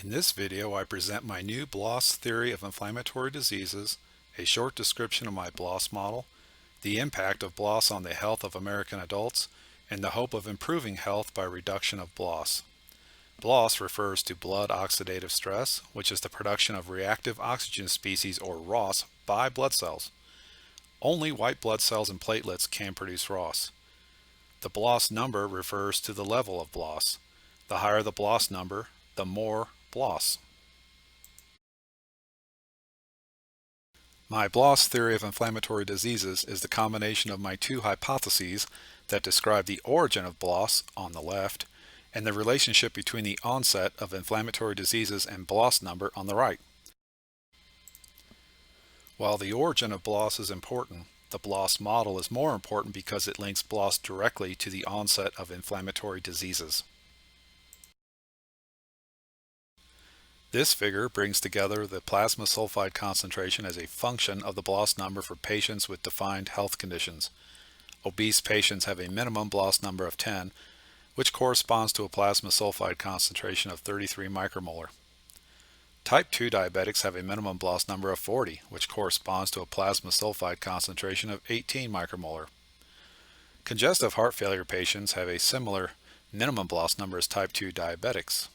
In this video, I present my new BLOS theory of inflammatory diseases, a short description of my BLOS model, the impact of BLOS on the health of American adults, and the hope of improving health by reduction of BLOS. BLOS refers to blood oxidative stress, which is the production of reactive oxygen species, or ROS, by blood cells. Only white blood cells and platelets can produce ROS. The BLOS number refers to the level of BLOS. The higher the BLOS number, the more BLOS. My BLOS theory of inflammatory diseases is the combination of my two hypotheses that describe the origin of BLOS on the left and the relationship between the onset of inflammatory diseases and BLOS number on the right. While the origin of BLOS is important, the BLOS model is more important because it links BLOS directly to the onset of inflammatory diseases. This figure brings together the plasma sulfide concentration as a function of the BLOS number for patients with defined health conditions. Obese patients have a minimum BLOS number of 10, which corresponds to a plasma sulfide concentration of 33 micromolar. Type 2 diabetics have a minimum BLOS number of 40, which corresponds to a plasma sulfide concentration of 18 micromolar. Congestive heart failure patients have a similar minimum BLOS number as type 2 diabetics.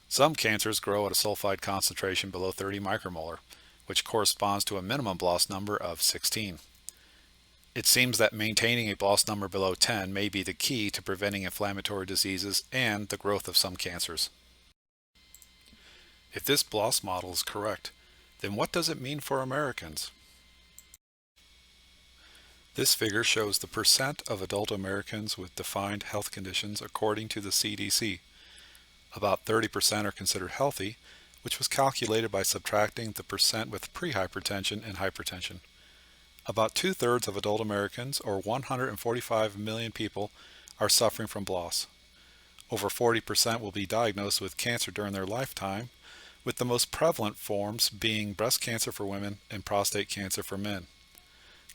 Some cancers grow at a sulfide concentration below 30 micromolar, which corresponds to a minimum BLOS number of 16. It seems that maintaining a BLOS number below 10 may be the key to preventing inflammatory diseases and the growth of some cancers. If this BLOS model is correct, then what does it mean for Americans? This figure shows the percent of adult Americans with defined health conditions according to the CDC. About 30% are considered healthy, which was calculated by subtracting the percent with prehypertension and hypertension. About 2/3 of adult Americans, or 145 million people, are suffering from BLOS. Over 40% will be diagnosed with cancer during their lifetime, with the most prevalent forms being breast cancer for women and prostate cancer for men.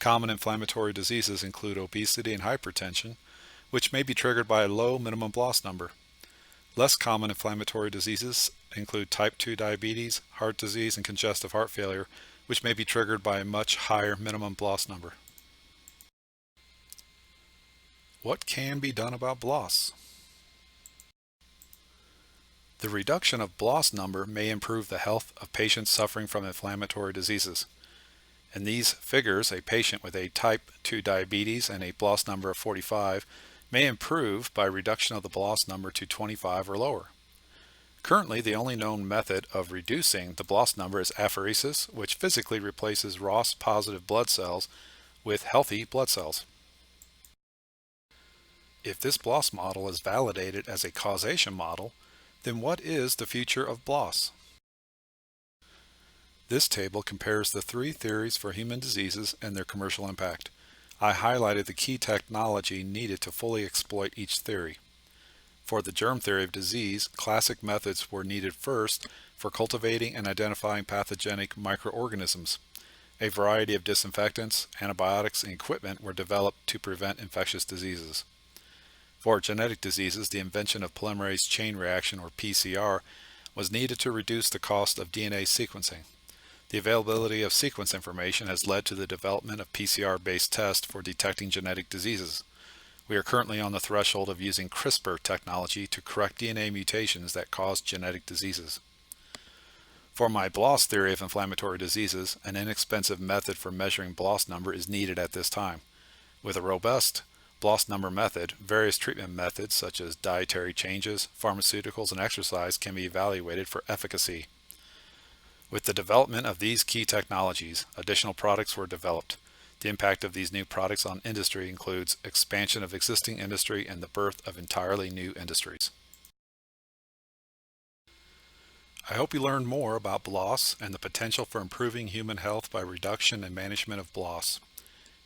Common inflammatory diseases include obesity and hypertension, which may be triggered by a low minimum BLOS number. Less common inflammatory diseases include type 2 diabetes, heart disease, and congestive heart failure, which may be triggered by a much higher minimum BLOS number. What can be done about BLOS? The reduction of BLOS number may improve the health of patients suffering from inflammatory diseases. In these figures, a patient with a type 2 diabetes and a BLOS number of 45 may improve by reduction of the BLOS number to 25 or lower. Currently, the only known method of reducing the BLOS number is apheresis, which physically replaces ROS-positive blood cells with healthy blood cells. If this BLOS model is validated as a causation model, then what is the future of BLOS? This table compares the three theories for human diseases and their commercial impact. I highlighted the key technology needed to fully exploit each theory. For the germ theory of disease, classic methods were needed first for cultivating and identifying pathogenic microorganisms. A variety of disinfectants, antibiotics, and equipment were developed to prevent infectious diseases. For genetic diseases, the invention of polymerase chain reaction, or PCR, was needed to reduce the cost of DNA sequencing. The availability of sequence information has led to the development of PCR-based tests for detecting genetic diseases. We are currently on the threshold of using CRISPR technology to correct DNA mutations that cause genetic diseases. For my BLOS theory of inflammatory diseases, an inexpensive method for measuring BLOS number is needed at this time. With a robust BLOS number method, various treatment methods such as dietary changes, pharmaceuticals, and exercise can be evaluated for efficacy. With the development of these key technologies, additional products were developed. The impact of these new products on industry includes expansion of existing industry and the birth of entirely new industries. I hope you learned more about BLOS and the potential for improving human health by reduction and management of BLOS.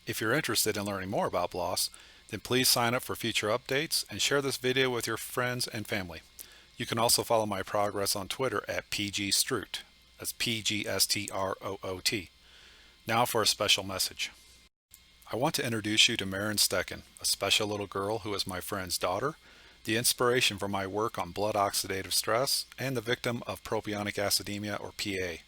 If you're interested in learning more about BLOS, then please sign up for future updates and share this video with your friends and family. You can also follow my progress on Twitter at PGStroot. That's PGSTROOT. Now for a special message. I want to introduce you to Marin Stecken, a special little girl who is my friend's daughter, The inspiration for my work on blood oxidative stress and the victim of propionic acidemia, or PA.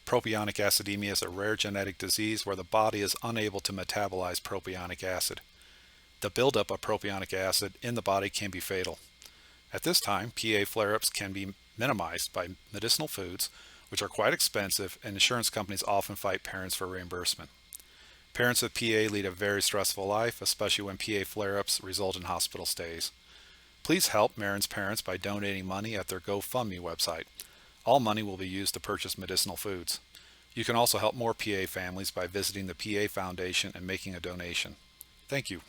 Propionic acidemia is a rare genetic disease where the body is unable to metabolize propionic acid. The buildup of propionic acid in the body can be fatal. At this time, PA flare-ups can be minimized by medicinal foods, which are quite expensive, and insurance companies often fight parents for reimbursement. Parents with PA lead a very stressful life, especially when PA flare-ups result in hospital stays. Please help Marin's parents by donating money at their GoFundMe website. All money will be used to purchase medicinal foods. You can also help more PA families by visiting the PA Foundation and making a donation. Thank you.